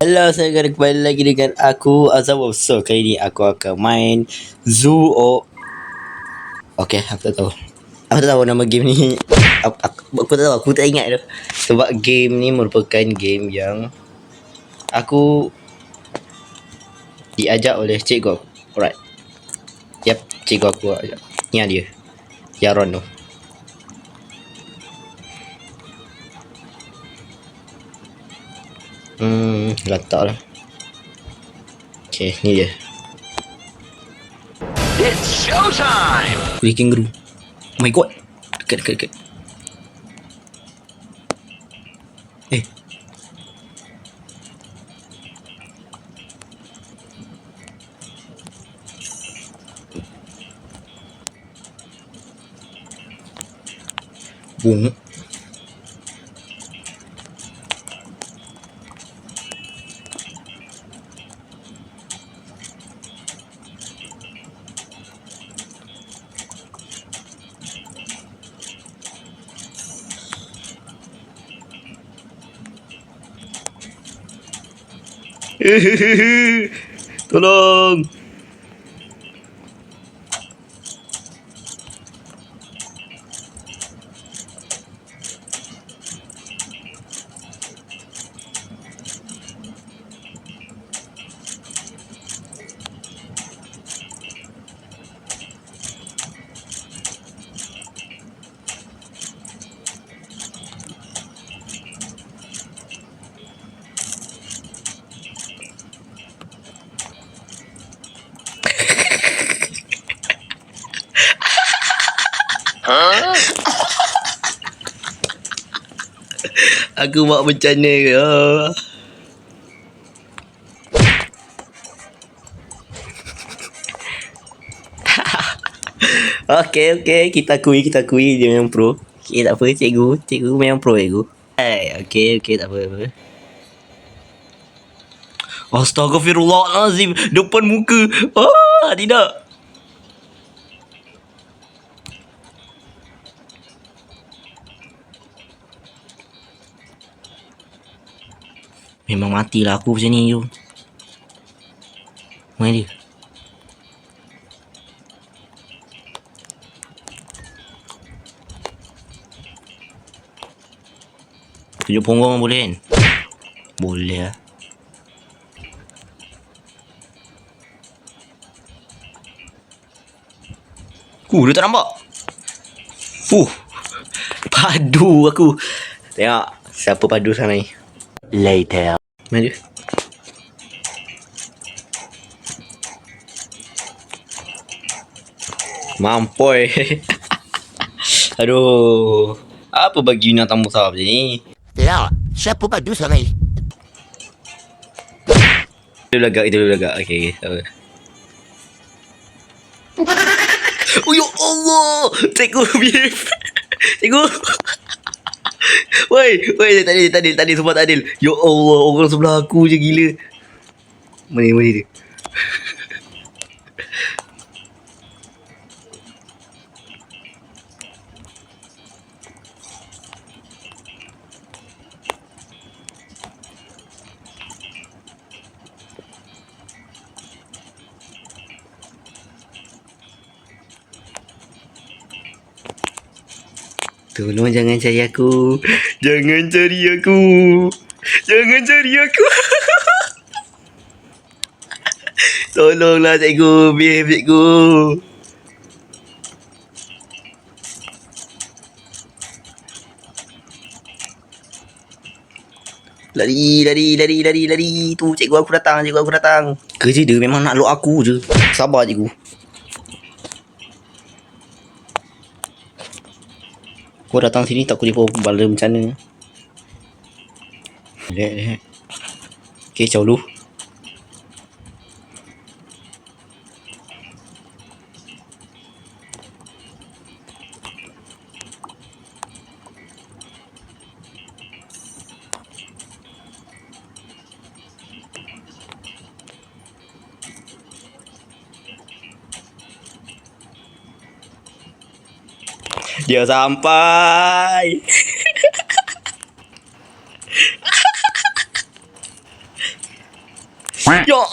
Hello, saya akan kembali lagi dengan aku Azam. So, kali ni aku akan main Zoo of... Okay, aku tak tahu. Aku tak tahu nama game ni. Aku tak tahu, aku tak ingat tu. Sebab game ni merupakan game yang aku diajak oleh cikgu aku. Alright. Yep, cikgu aku ajak. Ni dia. Yaron tu. Letak lah. Okay, ni dia. It's showtime! Kulit kangaroo. Oh my god. Dekat. Eh. Bunga. Tolong. Aku buat macam mana ke? Okay, kita akui dia memang pro. Okay, tak apa cikgu memang pro cikgu. Okay, tak apa. Astaghfirullahalazim, depan muka. Tidak. Memang matilah aku macam ni tu. Mana dia? Tunjuk punggung boleh kan? Boleh lah. Dia tak nampak. Padu aku. Tengok siapa padu sana ni. Later. Mana dia? Mampoy. Aduh. Apa bagi binatang besar macam ni? Ya, siapa padu sana ni? Itu lagak. Okay. Oh ya Allah. Cikgu behave. Cikgu. Woi, tak adil, semua tak adil. Ya Allah, orang sebelah aku je gila. Mana dia? Tolong jangan cari aku. Tolonglah cikgu, behave cikgu. Lari. Tu cikgu aku datang. Kerja dia memang nak lock aku je. Sabar cikgu. Kau datang sini tak boleh bala bencana. Lihat. Okay, caw dulu. Dia sampai.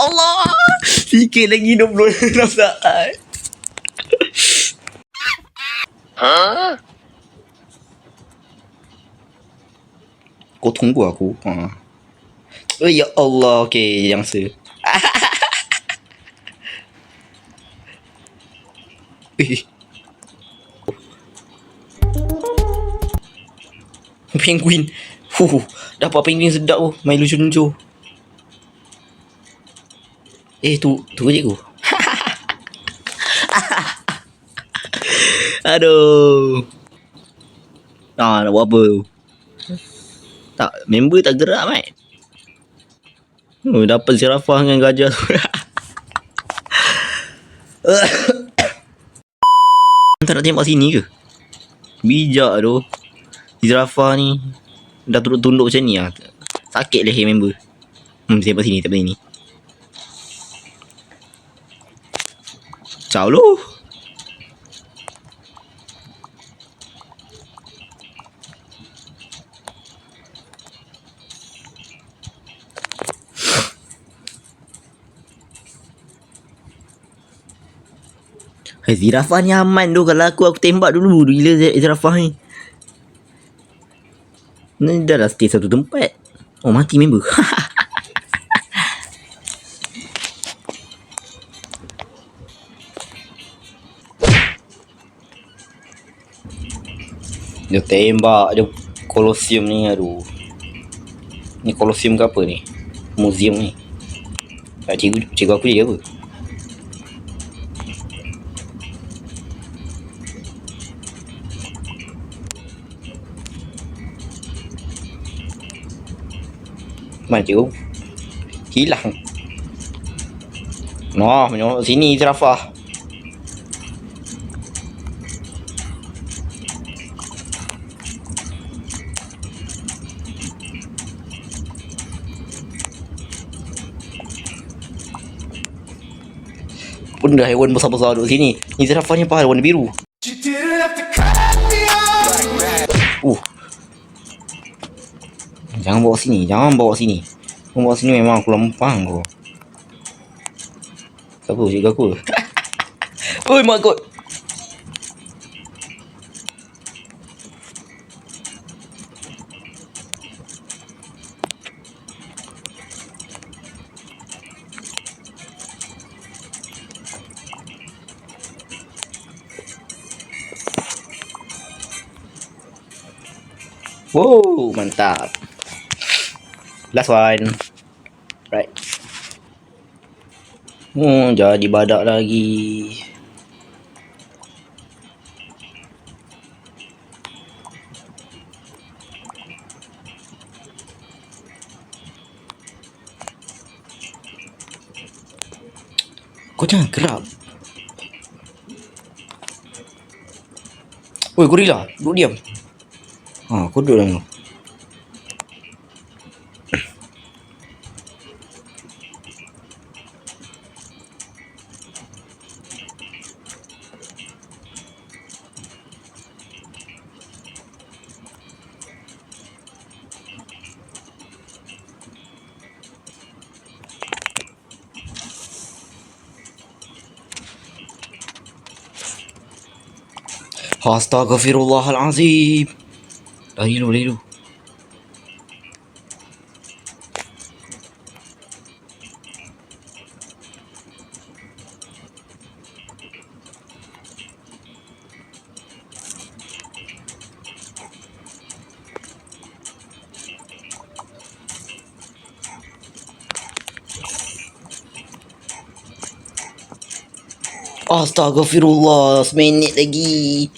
Allah. Sikit lagi 26 saat. Huh? Kau tunggu aku. Oh ya Allah. Okay, yang se. Penguin. Dapat penguin sedap tu. Main lucu-lucu. Tu cikgu. Aduh. Nak buat apa tu? Tak, member tak gerak, Mat. Dapat zirafah dengan gajah tu. Tak nak tembak sini ke? Bijak tu. Zirafah ni dah tunduk macam ni lah. Sakit leher member. Tembak sini. Ciao lu. Zirafah ni aman tu. Kalau aku tembak dulu. Gila zirafah ni. Ni dah stay satu tempat. Oh, mati member. Dia tembak. Dia Colosseum ni. Aduh. Ni Colosseum ke apa ni? Museum ni. Cikgu aku dia apa? Mana cikgu? Hilang. Menyorok sini zirafah. Pun dah haiwan besar-besar duduk sini. Ni zirafahnya apa? Warna biru. Jangan bawa sini. Kau bawa sini memang aku lempang kau. Siapa? Cikgu aku. Oi, mak kot. Wow, mantap. Last one. Right. Jadi badak lagi. Kau jangan gerak. Oi, gorila. Duduk diam. Kau duduk dalam tu. Astaghfirullahalazim. Lari lu. Astaghfirullah, seminit lagi.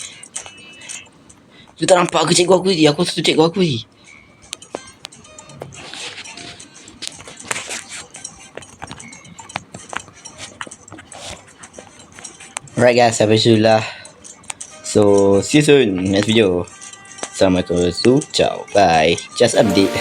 Tu tak nampak ke cikgu aku tadi? Aku satu cikgu aku tadi. Alright guys, sampai situ lah. So, see you soon next video. Assalamualaikum. Ciao. Bye. Just update.